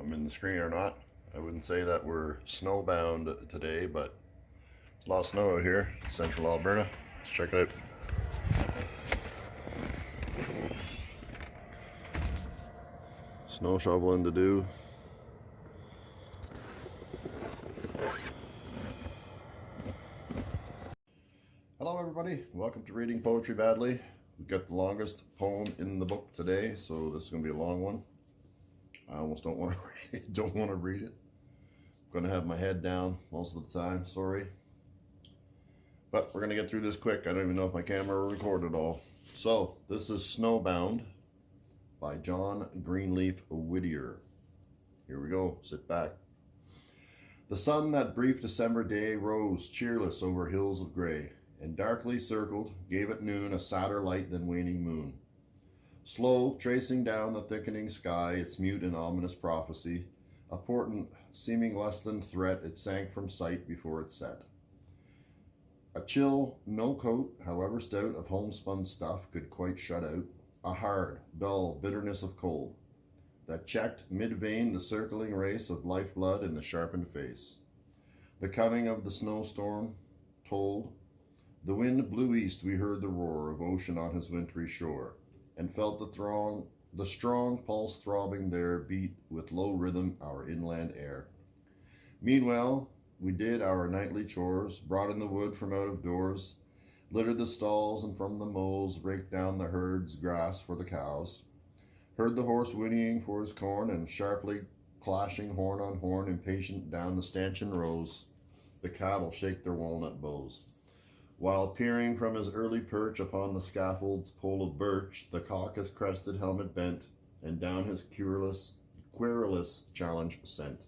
I'm in the screen or not. I wouldn't say that we're snowbound today, but there's a lot of snow out here, central Alberta. Let's check it out. Snow shoveling to do. Hello everybody, welcome to Reading Poetry Badly. We've got the longest poem in the book today, so this is going to be a long one. I almost don't want to read it. I'm going to have my head down most of the time, sorry. But we're going to get through this quick. I don't even know if my camera will record it all. So, this is Snowbound by John Greenleaf Whittier. Here we go, sit back. The sun that brief December day rose cheerless over hills of gray, and darkly circled, gave at noon a sadder light than waning moon. Slow, tracing down the thickening sky, its mute and ominous prophecy, a portent seeming less than threat, it sank from sight before it set. A chill, no coat, however stout, of homespun stuff could quite shut out a hard, dull bitterness of cold, that checked mid-vein the circling race of lifeblood in the sharpened face. The coming of the snowstorm told. The wind blew east, we heard the roar of ocean on his wintry shore, and felt the strong pulse throbbing there beat with low rhythm our inland air. Meanwhile, we did our nightly chores, brought in the wood from out of doors, littered the stalls, and from the mows raked down the herd's grass for the cows, heard the horse whinnying for his corn, and sharply clashing horn on horn, impatient down the stanchion rows, the cattle shake their walnut bows. While peering from his early perch upon the scaffold's pole of birch, the cock his crested helmet bent, and down his querulous challenge sent.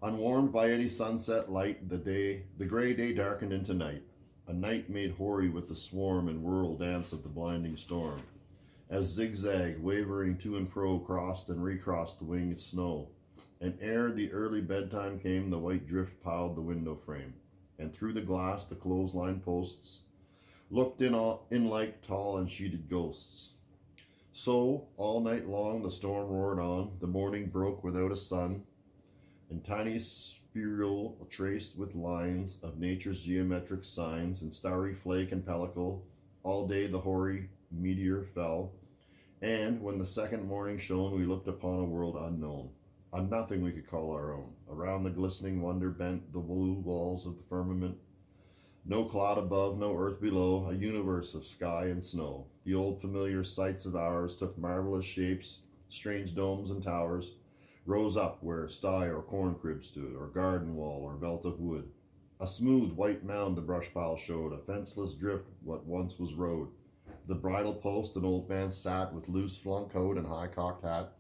Unwarmed by any sunset light, the gray day darkened into night, a night made hoary with the swarm and whirl dance of the blinding storm, as zigzag, wavering to and fro, crossed and recrossed the winged snow, and ere the early bedtime came, the white drift piled the window frame, and through the glass the clothesline posts looked in like tall and sheeted ghosts. So, all night long the storm roared on, the morning broke without a sun, and tiny spiral traced with lines of nature's geometric signs, in starry flake and pellicle, all day the hoary meteor fell, and when the second morning shone, we looked upon a world unknown, on nothing we could call our own. Around the glistening wonder bent the blue walls of the firmament. No cloud above, no earth below, a universe of sky and snow. The old familiar sights of ours took marvelous shapes, strange domes and towers, rose up where sty or corn crib stood, or garden wall or belt of wood. A smooth white mound the brush pile showed, a fenceless drift what once was road. The bridle post an old man sat with loose flung coat and high cocked hat.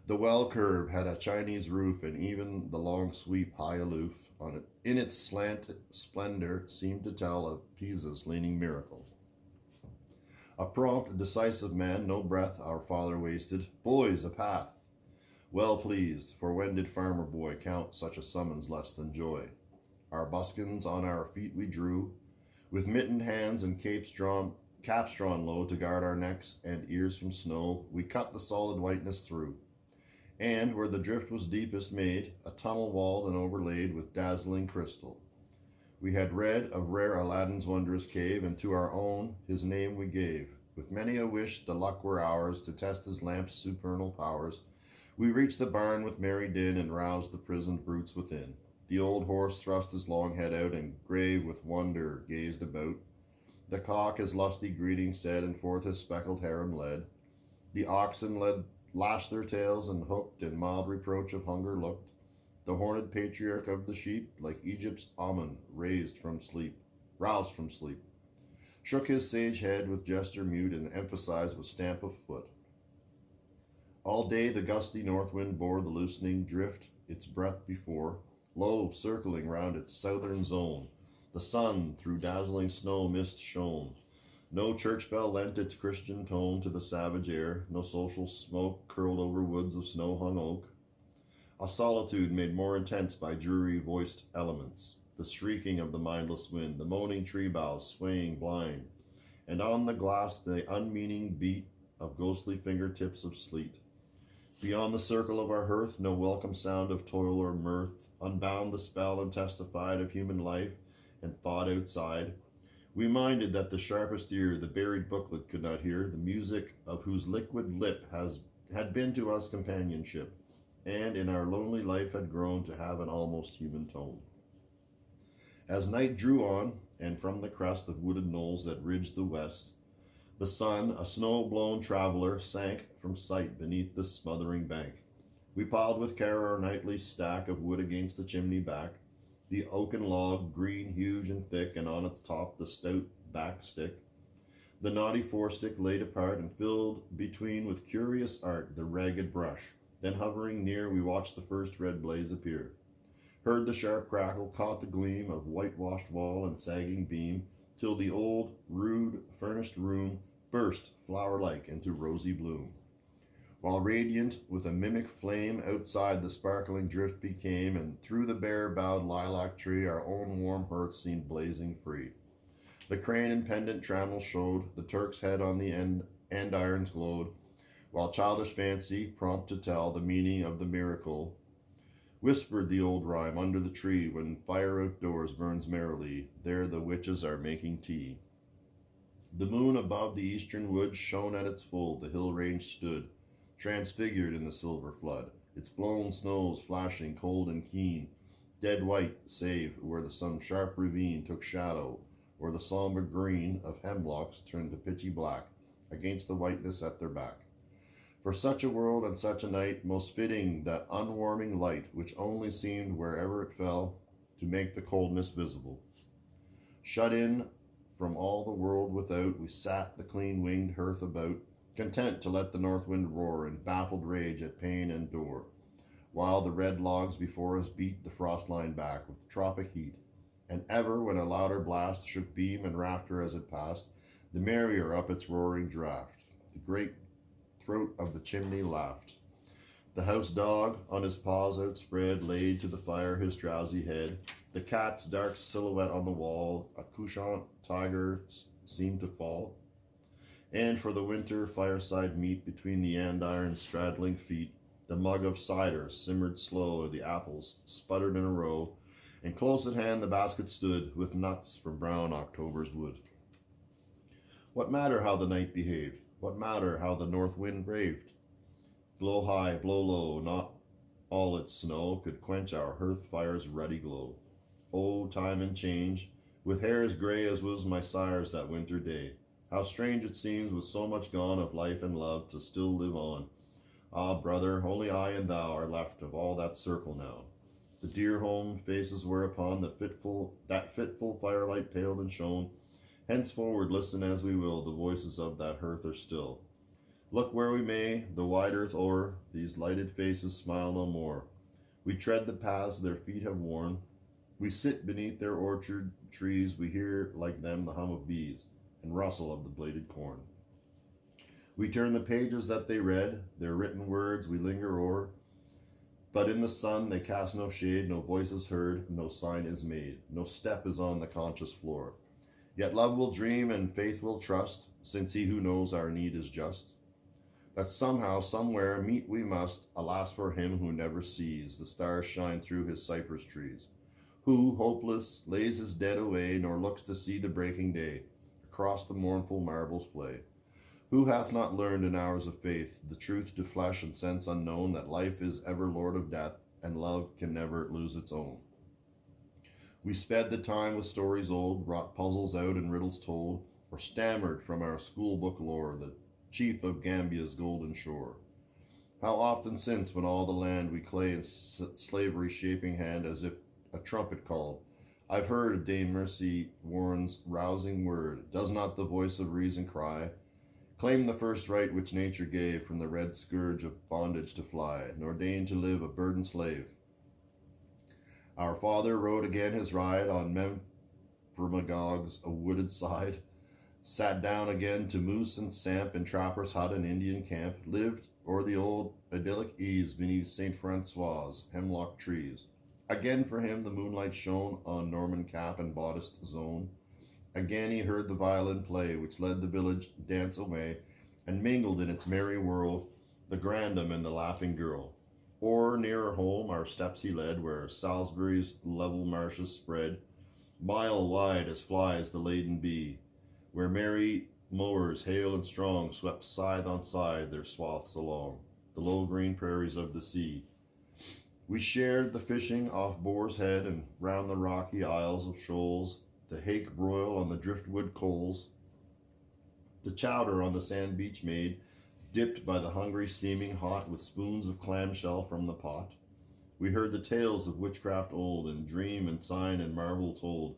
The well curb had a Chinese roof, and even the long sweep high aloof on it, in its slant splendor, seemed to tell of Pisa's leaning miracle. A prompt, decisive man, no breath our father wasted. Boys, a path! Well pleased, for when did farmer boy count such a summons less than joy? Our buskins on our feet we drew, with mittened hands and caps drawn low to guard our necks and ears from snow. We cut the solid whiteness through, and where the drift was deepest made a tunnel walled and overlaid with dazzling crystal. We had read of rare Aladdin's wondrous cave, and to our own his name we gave. With many a wish the luck were ours to test his lamp's supernal powers. We reached the barn with merry din, and roused the prisoned brutes within. The old horse thrust his long head out, and grave with wonder gazed about. The cock his lusty greeting said, and forth his speckled harem led. The oxen lashed their tails, and hooked in mild reproach of hunger looked. The horned patriarch of the sheep, like Egypt's Amun, roused from sleep, shook his sage head with gesture mute, and emphasized with stamp of foot. All day the gusty north wind bore the loosening drift its breath before, low circling round its southern zone. The sun through dazzling snow mist shone. No church bell lent its Christian tone to the savage air, no social smoke curled over woods of snow-hung oak. A solitude made more intense by dreary-voiced elements, the shrieking of the mindless wind, the moaning tree boughs swaying blind, and on the glass the unmeaning beat of ghostly fingertips of sleet. Beyond the circle of our hearth, no welcome sound of toil or mirth unbound the spell and testified of human life and thought outside. We minded that the sharpest ear the buried booklet could not hear, the music of whose liquid lip had been to us companionship, and in our lonely life had grown to have an almost human tone. As night drew on, and from the crest of wooded knolls that ridged the west, the sun, a snow-blown traveler, sank from sight beneath the smothering bank. We piled with care our nightly stack of wood against the chimney back, the oaken log, green, huge, and thick, and on its top the stout back stick. The knotty forestick laid apart and filled between with curious art the ragged brush. Then hovering near, we watched the first red blaze appear. Heard the sharp crackle, caught the gleam of whitewashed wall and sagging beam, till the old, rude, furnished room burst flower-like into rosy bloom. While radiant with a mimic flame outside the sparkling drift became, and through the bare-boughed lilac tree our own warm hearth seemed blazing free. The crane and pendant trammel showed, the Turk's head on the andirons glowed, while childish fancy, prompt to tell the meaning of the miracle, whispered the old rhyme under the tree when fire outdoors burns merrily, there the witches are making tea. The moon above the eastern woods shone at its full, the hill range stood, transfigured in the silver flood, its blown snows flashing cold and keen, dead white save where the some sharp ravine took shadow, or the somber green of hemlocks turned to pitchy black against the whiteness at their back. For such a world and such a night, most fitting that unwarming light which only seemed wherever it fell to make the coldness visible. Shut in from all the world without, we sat the clean-winged hearth about, content to let the north wind roar in baffled rage at pane and door, while the red logs before us beat the frost line back with tropic heat, and ever when a louder blast shook beam and rafter as it passed, the merrier up its roaring draught. The great throat of the chimney laughed. The house dog, on his paws outspread, laid to the fire his drowsy head. The cat's dark silhouette on the wall, a couchant tiger seemed to fall. And for the winter fireside meat between the andiron's straddling feet, the mug of cider simmered slow, the apples sputtered in a row, and close at hand the basket stood with nuts from brown October's wood. What matter how the night behaved? What matter how the north wind raved? Blow high, blow low, not all its snow could quench our hearth fire's ruddy glow. Oh, time and change, with hair as gray as was my sire's that winter day. How strange it seems, with so much gone of life and love, to still live on. Ah, brother, only I and thou are left of all that circle now. The dear home faces whereupon that fitful firelight paled and shone. Henceforward, listen as we will, the voices of that hearth are still. Look where we may, the wide earth o'er, these lighted faces smile no more. We tread the paths their feet have worn. We sit beneath their orchard trees, we hear like them the hum of bees and rustle of the bladed corn. We turn the pages that they read, their written words we linger o'er, but in the sun they cast no shade, no voice is heard, no sign is made, no step is on the conscious floor. Yet love will dream and faith will trust, since he who knows our need is just, that somehow, somewhere meet we must, alas for him who never sees the stars shine through his cypress trees, who, hopeless, lays his dead away, nor looks to see the breaking day across the mournful marbles play, who hath not learned in hours of faith the truth to flesh and sense unknown, that life is ever lord of death, and love can never lose its own. We sped the time with stories old, wrought puzzles out and riddles told, or stammered from our schoolbook lore the chief of Gambia's golden shore. How often since, when all the land we clay in slavery shaping hand, as if a trumpet called, I've heard Dame Mercy Warren's rousing word, does not the voice of reason cry, claim the first right which nature gave from the red scourge of bondage to fly, nor deign to live a burdened slave. Our father rode again his ride on Memphremagog's a wooded side, sat down again to moose and samp in trapper's hut and Indian camp, lived o'er the old idyllic ease beneath St. Francois's hemlock trees. Again for him the moonlight shone on Norman cap and bodice zone. Again he heard the violin play, which led the village dance away, and mingled in its merry whirl the grandam and the laughing girl. Or nearer home our steps he led, where Salisbury's level marshes spread, mile wide as flies the laden bee, where merry mowers hale and strong swept scythe on scythe their swaths along the low green prairies of the sea. We shared the fishing off Boar's Head and round the rocky isles of shoals, the hake broil on the driftwood coals, the chowder on the sand beach made, dipped by the hungry steaming hot with spoons of clamshell from the pot. We heard the tales of witchcraft old, and dream and sign and marvel told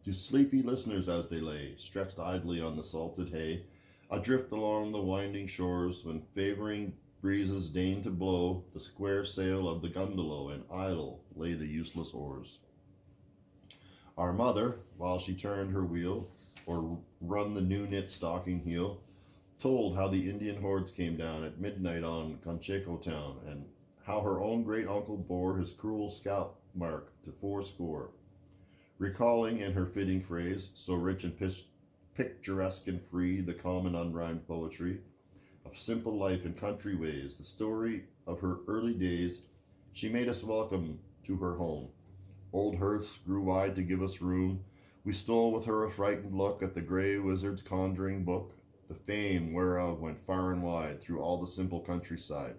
to sleepy listeners as they lay, stretched idly on the salted hay, adrift along the winding shores, when favoring breezes deigned to blow the square sail of the gundalow, and idle lay the useless oars. Our mother, while she turned her wheel, or run the new knit stocking heel, told how the Indian hordes came down at midnight on Concheco town, and how her own great uncle bore his cruel scalp mark to fourscore, recalling in her fitting phrase, so rich and picturesque and free, the common unrhymed poetry of simple life and country ways, the story of her early days. She made us welcome to her home. Old hearths grew wide to give us room. We stole with her a frightened look at the grey wizard's conjuring book, the fame whereof went far and wide through all the simple countryside.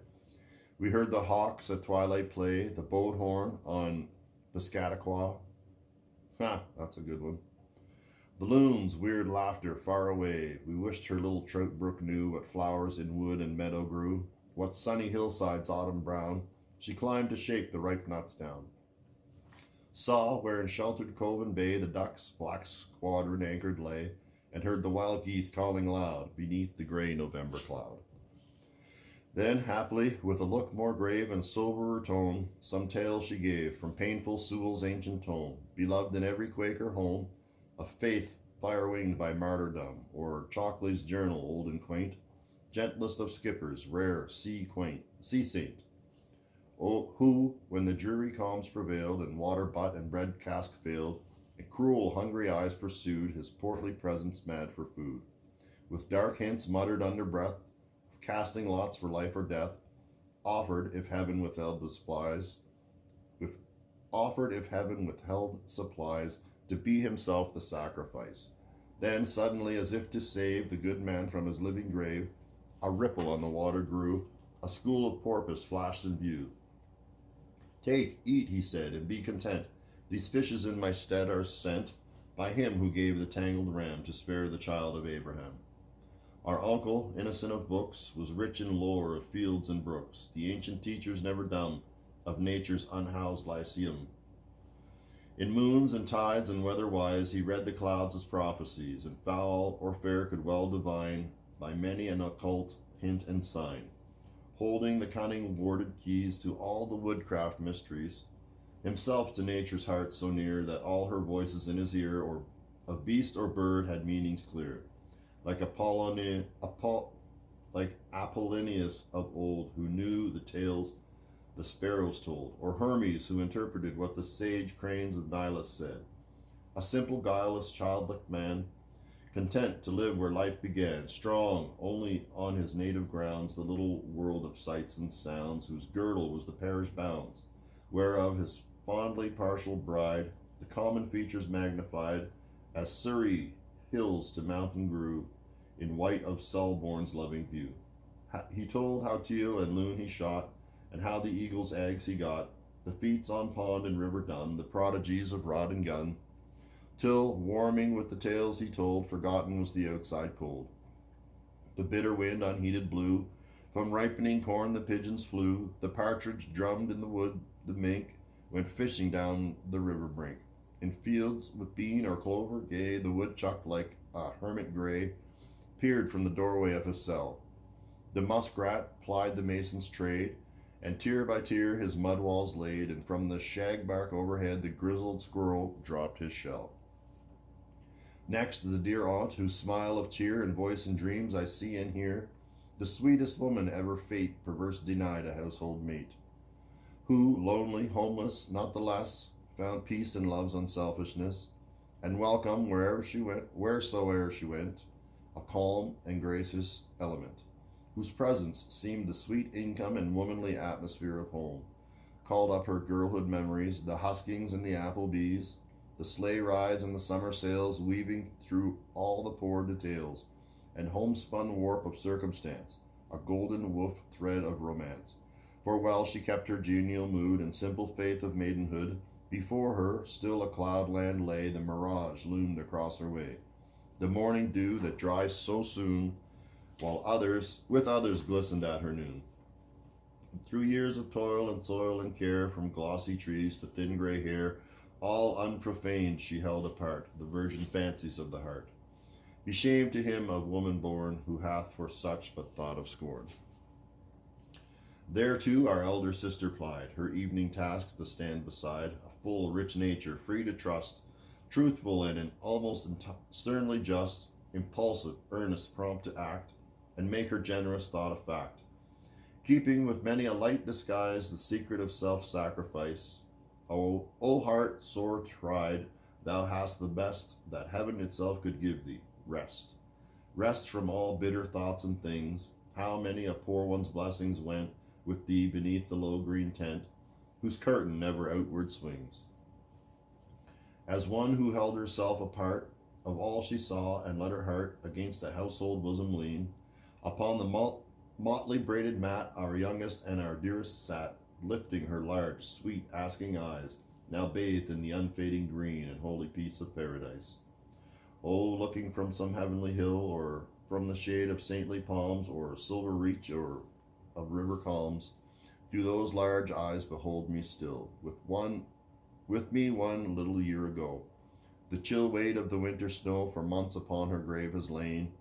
We heard the hawks at twilight play, the boat horn on Piscataqua. That's a good one. The loon's weird laughter far away. We wished her little trout brook knew what flowers in wood and meadow grew, what sunny hillsides autumn brown she climbed to shake the ripe nuts down. Saw where in sheltered cove and bay the ducks' black squadron anchored lay, and heard the wild geese calling loud beneath the grey November cloud. Then, happily, with a look more grave and soberer tone, some tale she gave from painful Sewell's ancient tome, beloved in every Quaker home, of faith fire-winged by martyrdom, or Chalkley's journal old and quaint, gentlest of skippers, rare sea saint, who, when the dreary calms prevailed, and water butt and bread cask failed, and cruel hungry eyes pursued his portly presence mad for food, with dark hints muttered under breath, of casting lots for life or death, offered if heaven withheld supplies, to be himself the sacrifice. Then suddenly, as if to save the good man from his living grave, a ripple on the water grew, a school of porpoise flashed in view. Take, eat, he said, and be content. These fishes in my stead are sent by him who gave the tangled ram to spare the child of Abraham. Our uncle, innocent of books, was rich in lore of fields and brooks, the ancient teachers never dumb of nature's unhoused lyceum. In moons and tides and weather wise he read the clouds as prophecies, and foul or fair could well divine by many an occult hint and sign, holding the cunning warded keys to all the woodcraft mysteries, himself to nature's heart so near that all her voices in his ear, or of beast or bird, had meanings clear, like Apollonius of old, who knew the tales the sparrows told, or Hermes, who interpreted what the sage cranes of Nilus said. A simple, guileless, childlike man, content to live where life began, strong only on his native grounds, the little world of sights and sounds, whose girdle was the parish bounds, whereof his fondly partial bride, the common features magnified, as Surrey hills to mountain grew, in white of Selborne's loving view. He told how teal and loon he shot, and how the eagle's eggs he got, the feats on pond and river done, the prodigies of rod and gun, till, warming with the tales he told, forgotten was the outside cold. The bitter wind unheeded blew, from ripening corn the pigeons flew, the partridge drummed in the wood, the mink went fishing down the river brink. In fields with bean or clover gay, the woodchuck, like a hermit gray, peered from the doorway of his cell. The muskrat plied the mason's trade, and tier by tier his mud walls laid, and from the shagbark overhead the grizzled squirrel dropped his shell. Next, the dear aunt, whose smile of cheer and voice in dreams I see and hear, the sweetest woman ever fate perverse denied a household mate, who, lonely, homeless, not the less, found peace in love's unselfishness, and welcome wheresoe'er she went, a calm and gracious element, whose presence seemed the sweet income and womanly atmosphere of home, called up her girlhood memories, the huskings and the RPBs, the sleigh rides and the summer sails, weaving through all the poor details and homespun warp of circumstance, a golden woof thread of romance. For well she kept her genial mood and simple faith of maidenhood. Before her still a cloudland lay, the mirage loomed across her way, the morning dew that dries so soon, while others glistened at her noon. Through years of toil and soil and care, from glossy trees to thin gray hair, all unprofaned she held apart the virgin fancies of the heart. Be shame to him of woman born, who hath for such but thought of scorn. There too our elder sister plied her evening tasks to stand beside, a full, rich nature, free to trust, truthful and almost sternly just, impulsive, earnest, prompt to act, and make her generous thought a fact. Keeping with many a light disguise the secret of self-sacrifice. O heart sore tried, thou hast the best that heaven itself could give thee, rest. Rest from all bitter thoughts and things. How many a poor one's blessings went with thee beneath the low green tent, whose curtain never outward swings. As one who held herself apart of all she saw, and let her heart against the household bosom lean, upon the motley braided mat our youngest and our dearest sat, lifting her large, sweet, asking eyes, now bathed in the unfading green and holy peace of paradise. Oh, looking from some heavenly hill, or from the shade of saintly palms, or silver reach, or of river calms, do those large eyes behold me still, with me one little year ago. The chill weight of the winter snow for months upon her grave has lain,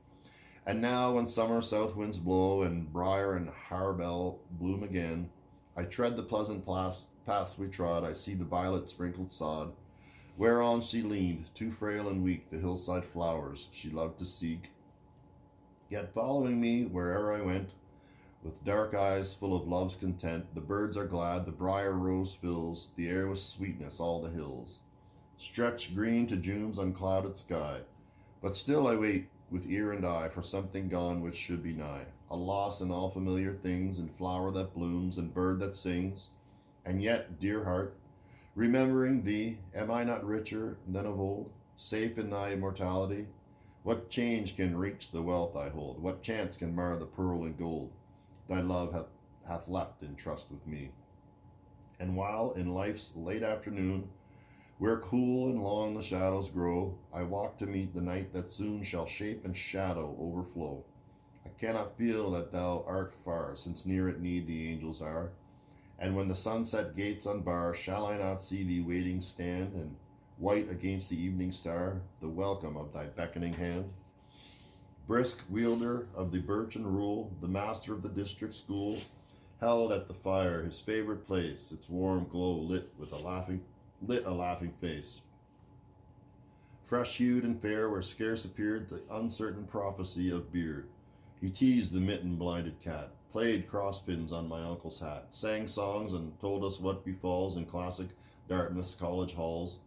and now when summer south winds blow, and briar and harebell bloom again, I tread the pleasant paths we trod, I see the violet sprinkled sod, whereon she leaned, too frail and weak, the hillside flowers she loved to seek, yet following me where'er I went, with dark eyes full of love's content. The birds are glad, the briar rose fills the air with sweetness, all the hills stretch green to June's unclouded sky. But still I wait with ear and eye for something gone which should be nigh, a loss in all familiar things, and flower that blooms, and bird that sings. And yet, dear heart, remembering thee, am I not richer than of old, safe in thy immortality? What change can reach the wealth I hold? What chance can mar the pearl and gold thy love hath left in trust with me? And while in life's late afternoon, where cool and long the shadows grow, I walk to meet the night that soon shall shape and shadow overflow, I cannot feel that thou art far, since near at need the angels are. And when the sunset gates unbar, shall I not see thee waiting stand, and white against the evening star, the welcome of thy beckoning hand? Brisk wielder of the birchen rule, the master of the district school, held at the fire his favorite place, its warm glow lit a laughing face, fresh-hued and fair, where scarce appeared the uncertain prophecy of beard. He teased the mitten-blinded cat, played crosspins on my uncle's hat, sang songs and told us what befalls in classic Dartmouth's college halls,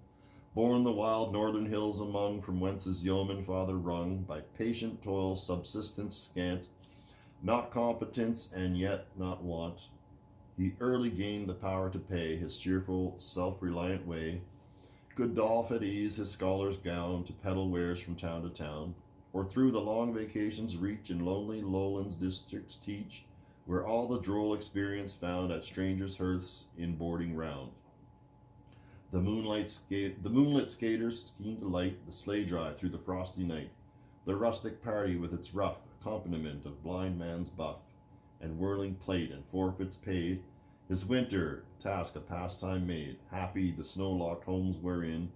born the wild northern hills among, from whence his yeoman father wrung, by patient toil subsistence scant, not competence and yet not want. He early gained the power to pay his cheerful, self-reliant way, good doff at ease, his scholar's gown, to peddle wares from town to town, or through the long vacations reach, in lonely lowlands districts teach, where all the droll experience found at strangers' hearths in boarding round. The moonlit skaters scheme to light the sleigh drive through the frosty night, the rustic party with its rough accompaniment of blind man's buff, and whirling plate and forfeits paid, his winter task a pastime made, happy the snow-locked homes wherein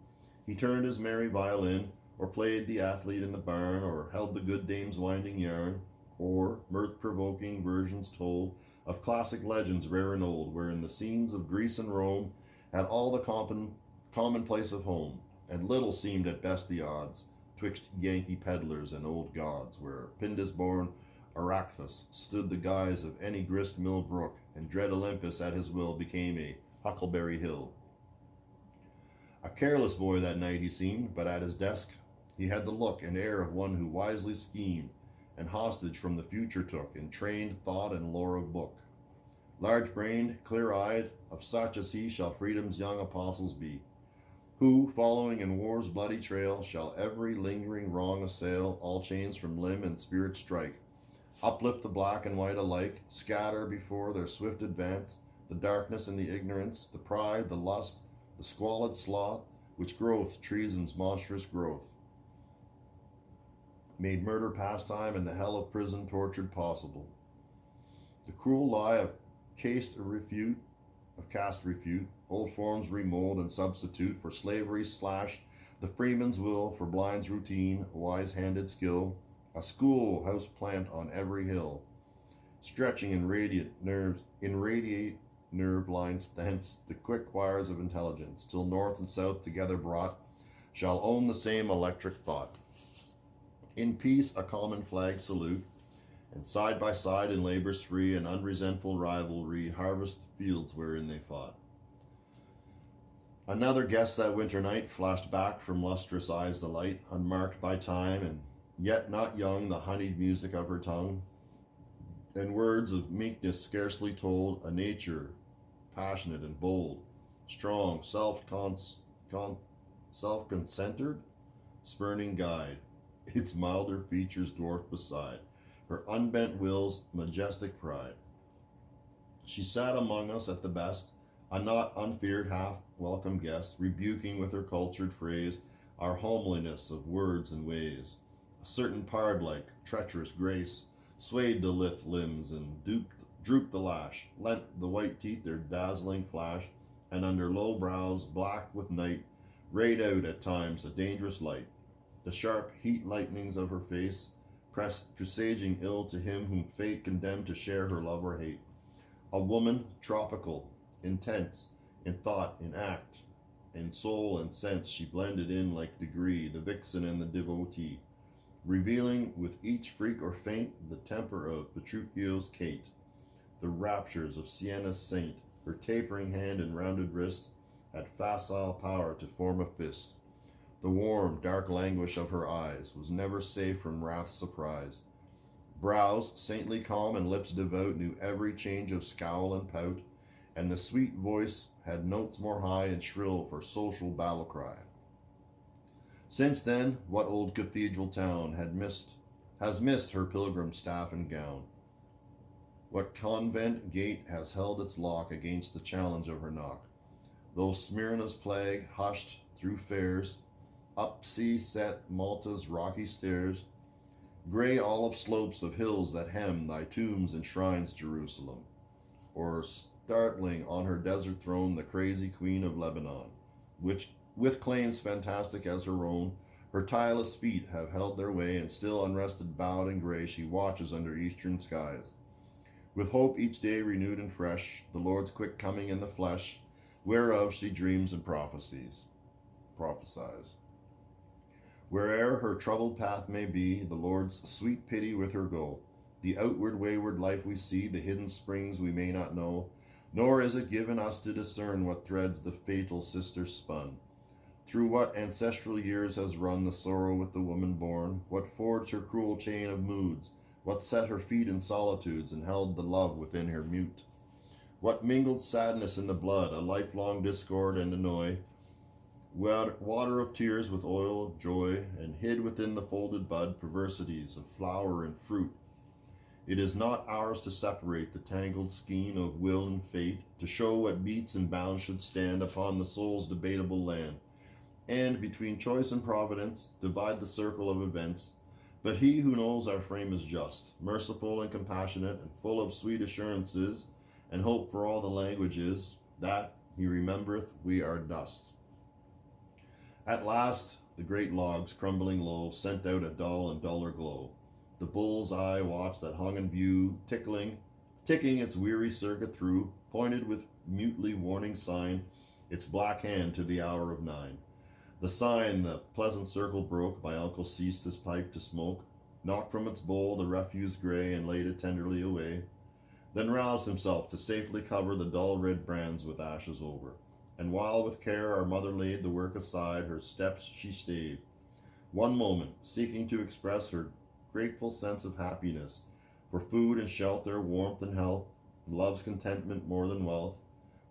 he turned his merry violin, or played the athlete in the barn, or held the good dame's winding yarn, or mirth-provoking versions told of classic legends rare and old, wherein the scenes of Greece and Rome had all the commonplace of home, and little seemed at best the odds twixt Yankee peddlers and old gods, where Pindus-born Arachthus stood the guise of any grist mill brook, and dread Olympus at his will became a Huckleberry Hill. A careless boy that night he seemed, but at his desk he had the look and air of one who wisely schemed, and hostage from the future took, in trained thought and lore of book. Large-brained, clear-eyed, of such as he shall freedom's young apostles be, who, following in war's bloody trail, shall every lingering wrong assail, all chains from limb and spirit strike, uplift the black and white alike, scatter before their swift advance the darkness and the ignorance, the pride, the lust, the squalid sloth, which growth, treason's monstrous growth, made murder pastime and the hell of prison tortured possible. The cruel lie of caste refute, old forms remold and substitute, for slavery slashed the freeman's will, for blind's routine, a wise-handed skill, a school house plant on every hill, stretching in radiate nerve lines thence the quick wires of intelligence, till north and south together brought shall own the same electric thought. In peace a common flag salute, and side by side in labors free and unresentful rivalry harvest the fields wherein they fought. Another guest that winter night flashed back from lustrous eyes the light, unmarked by time, and yet not young, the honeyed music of her tongue, and words of meekness scarcely told a nature passionate and bold, strong, self-concentred, spurning guide, its milder features dwarfed beside her unbent will's majestic pride. She sat among us at the best, a not unfeared half-welcome guest, rebuking with her cultured phrase our homeliness of words and ways. A certain pard-like, treacherous grace swayed the lithe limbs and drooped the lash, lent the white teeth their dazzling flash, and under low brows, black with night, rayed out at times a dangerous light. The sharp heat lightnings of her face presaging ill to him whom fate condemned to share her love or hate. A woman tropical, intense, in thought, in act, in soul and sense, she blended in like degree the vixen and the devotee, revealing with each freak or feint the temper of Petruchio's Kate, the raptures of Siena's saint. Her tapering hand and rounded wrist had facile power to form a fist. The warm, dark languish of her eyes was never safe from wrath's surprise. Brows, saintly calm and lips devout, knew every change of scowl and pout, and the sweet voice had notes more high and shrill for social battle cry. Since then, what old cathedral town has missed her pilgrim staff and gown? What convent gate has held its lock against the challenge of her knock? Though Smyrna's plague hushed through fairs, up sea-set Malta's rocky stairs, gray olive slopes of hills that hem thy tombs and shrines, Jerusalem, or startling on her desert throne the crazy queen of Lebanon, which, with claims fantastic as her own, her tireless feet have held their way, and still unrested, bowed and gray, she watches under eastern skies. With hope each day renewed and fresh, the Lord's quick coming in the flesh, whereof she dreams and prophesies. Where'er her troubled path may be, the Lord's sweet pity with her go. The outward wayward life we see, the hidden springs we may not know, nor is it given us to discern what threads the fatal sister spun. Through what ancestral years has run the sorrow with the woman born, what forged her cruel chain of moods, what set her feet in solitudes and held the love within her mute, what mingled sadness in the blood, a lifelong discord and annoy, water of tears with oil of joy, and hid within the folded bud perversities of flower and fruit. It is not ours to separate the tangled skein of will and fate, to show what beats and bounds should stand upon the soul's debatable land, and between choice and providence divide the circle of events. But he who knows our frame is just, merciful and compassionate, and full of sweet assurances, and hope for all the languages, that he remembereth we are dust. At last, the great logs, crumbling low, sent out a dull and duller glow. The bull's eye watch that hung in view, ticking its weary circuit through, pointed with mutely warning sign its black hand to the hour of 9. The sign the pleasant circle broke, my uncle ceased his pipe to smoke, knocked from its bowl the refuse gray, and laid it tenderly away, then roused himself to safely cover the dull red brands with ashes over. And while with care our mother laid the work aside, her steps she stayed. One moment, seeking to express her grateful sense of happiness, for food and shelter, warmth and health, love's contentment more than wealth,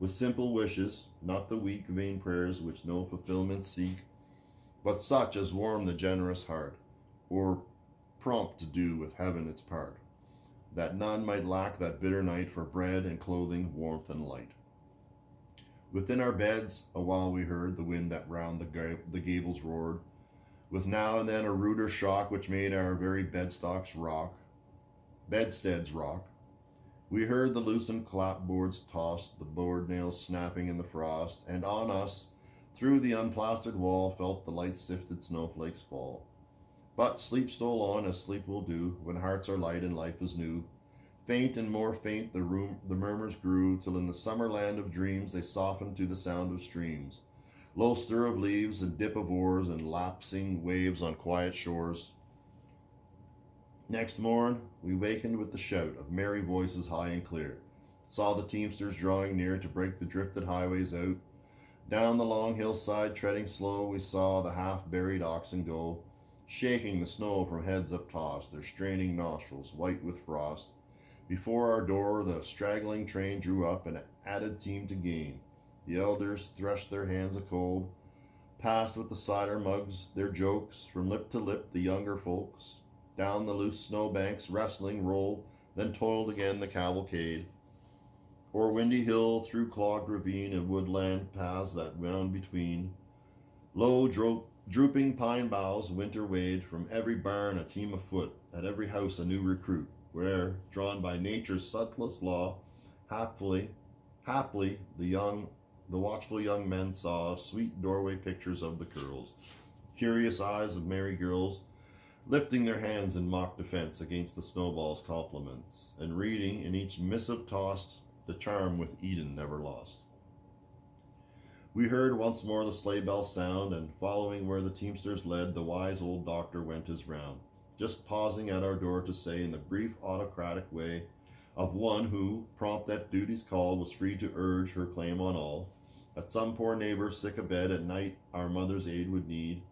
with simple wishes, not the weak, vain prayers which no fulfillment seek, but such as warm the generous heart, or prompt to do with heaven its part, that none might lack that bitter night for bread and clothing, warmth and light. Within our beds, awhile we heard the wind that round the gables roared, with now and then a ruder shock which made our very bedsteads rock. We heard the loosened clapboards tossed, the board nails snapping in the frost, and on us, through the unplastered wall, felt the light-sifted snowflakes fall. But sleep stole on as sleep will do, when hearts are light and life is new. Faint and more faint the murmurs grew, till in the summer land of dreams they softened to the sound of streams. Low stir of leaves and dip of oars and lapsing waves on quiet shores. Next morn, we wakened with the shout of merry voices high and clear, saw the teamsters drawing near to break the drifted highways out. Down the long hillside, treading slow, we saw the half-buried oxen go, shaking the snow from heads uptossed, their straining nostrils white with frost. Before our door, the straggling train drew up, an added team to gain. The elders threshed their hands a cold, passed with the cider mugs their jokes from lip to lip. The younger folks down the loose snowbanks wrestling rolled, then toiled again the cavalcade. O'er windy hill, through clogged ravine and woodland paths that wound between. Low drooping pine boughs winter wade, from every barn a team afoot, at every house a new recruit, where, drawn by nature's subtlest law, haply the watchful young men saw sweet doorway pictures of the curls, curious eyes of merry girls, lifting their hands in mock defense against the snowball's compliments, and reading in each missive tossed the charm with Eden never lost. We heard once more the sleigh bells sound, and following where the teamsters led, the wise old doctor went his round, just pausing at our door to say, in the brief autocratic way of one who, prompt at duty's call, was free to urge her claim on all, that some poor neighbor sick abed at night our mother's aid would need.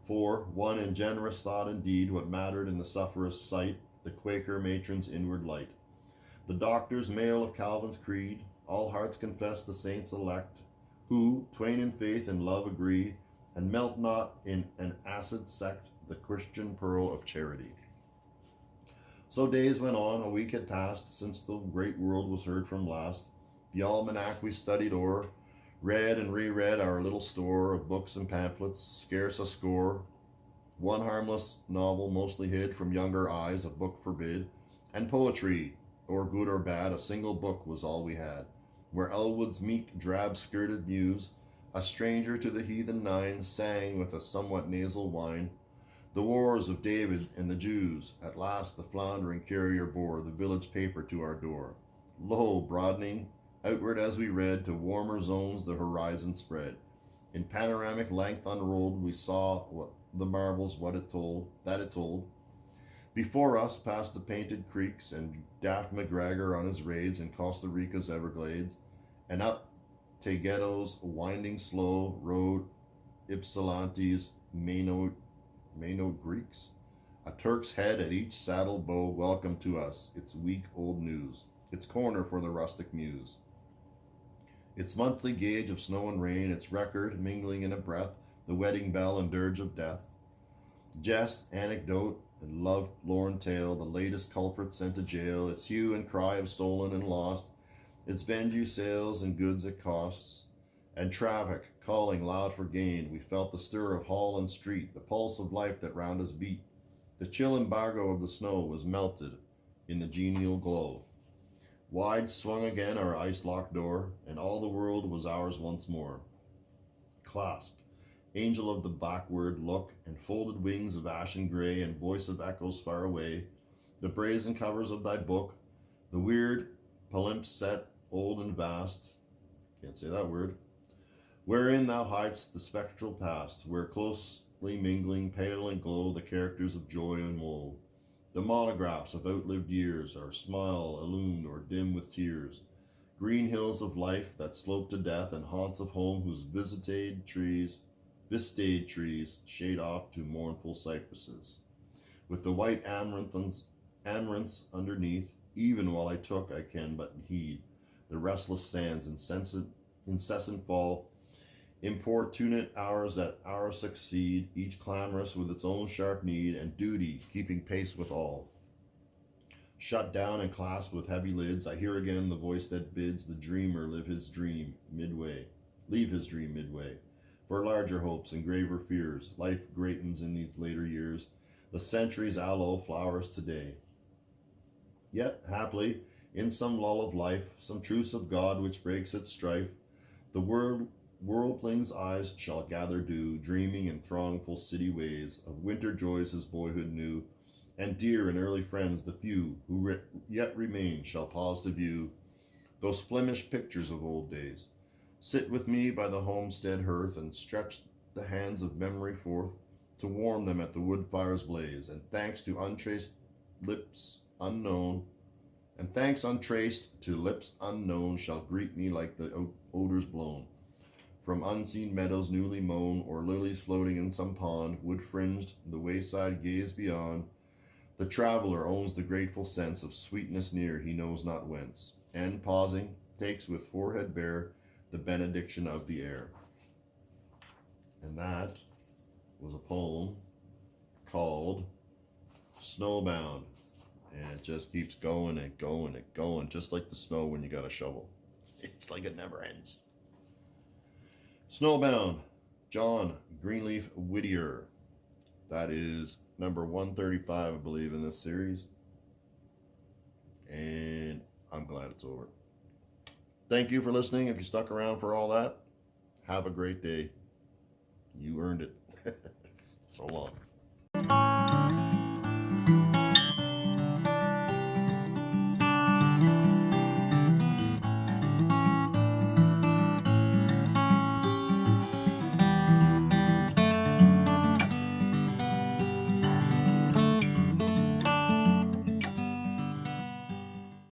For one in generous thought and deed, what mattered in the sufferer's sight, the Quaker matron's inward light. The doctor's mail of Calvin's creed, all hearts confess the saints elect, who, twain in faith and love agree, and melt not in an acid sect, the Christian pearl of charity. So days went on, a week had passed, since the great world was heard from last. The almanac we studied o'er, read and reread our little store of books and pamphlets, scarce a score. One harmless novel mostly hid from younger eyes, a book forbid, and poetry, or good or bad, a single book was all we had, where Elwood's meek, drab-skirted muse, a stranger to the heathen nine, sang with a somewhat nasal whine the wars of David and the Jews. At last the floundering courier bore the village paper to our door. Lo, broadening outward as we read, to warmer zones the horizon spread. In panoramic length unrolled, we saw what the marvels that it told. Before us passed the painted creeks, and Daft McGregor on his raids in Costa Rica's Everglades, and up Tegeto's winding slow road Ypsilanti's Maynard Greeks. A Turk's head at each saddle bow welcomed to us its week old news, its corner for the rustic muse. Its monthly gauge of snow and rain, its record mingling in a breath, the wedding bell and dirge of death. Jest, anecdote, and love-lorn tale, the latest culprit sent to jail, its hue and cry of stolen and lost, its venue sales and goods it costs, and traffic calling loud for gain. We felt the stir of hall and street, the pulse of life that round us beat. The chill embargo of the snow was melted in the genial glow. Wide swung again our ice-locked door, and all the world was ours once more. Clasp, angel of the backward look, and folded wings of ashen gray, and voice of echoes far away, the brazen covers of thy book, the weird palimpsest, old and vast, can't say that word, wherein thou hidest the spectral past, where closely mingling, pale and glow, the characters of joy and woe. The monographs of outlived years, our smile illumined or dim with tears. Green hills of life that slope to death, and haunts of home whose vistayed trees shade off to mournful cypresses. with the white amaranths underneath. Even while I took, I can but heed the restless sands, incessant fall, importunate hours that hours succeed, each clamorous with its own sharp need, and duty keeping pace with all. Shut down and clasped with heavy lids, I hear again the voice that bids the dreamer leave his dream midway. For larger hopes and graver fears, life greatens in these later years. The century's aloe flowers today. Yet, haply, in some lull of life, some truce of God which breaks its strife, the worldling's eyes shall gather dew, dreaming in throngful city ways of winter joys his boyhood knew, and dear and early friends, the few who yet remain, shall pause to view those Flemish pictures of old days. Sit with me by the homestead hearth and stretch the hands of memory forth to warm them at the wood fire's blaze, and thanks to untraced to lips unknown shall greet me like the odors blown from unseen meadows newly mown, or lilies floating in some pond, wood fringed, the wayside gaze beyond. The traveler owns the grateful sense of sweetness near he knows not whence, and pausing, takes with forehead bare the benediction of the air. And that was a poem called Snowbound. And it just keeps going and going and going, just like the snow when you got a shovel. It's like it never ends. Snowbound, John Greenleaf Whittier. That is number 135, I believe, in this series. And I'm glad it's over. Thank you for listening. If you stuck around for all that, have a great day. You earned it. So long.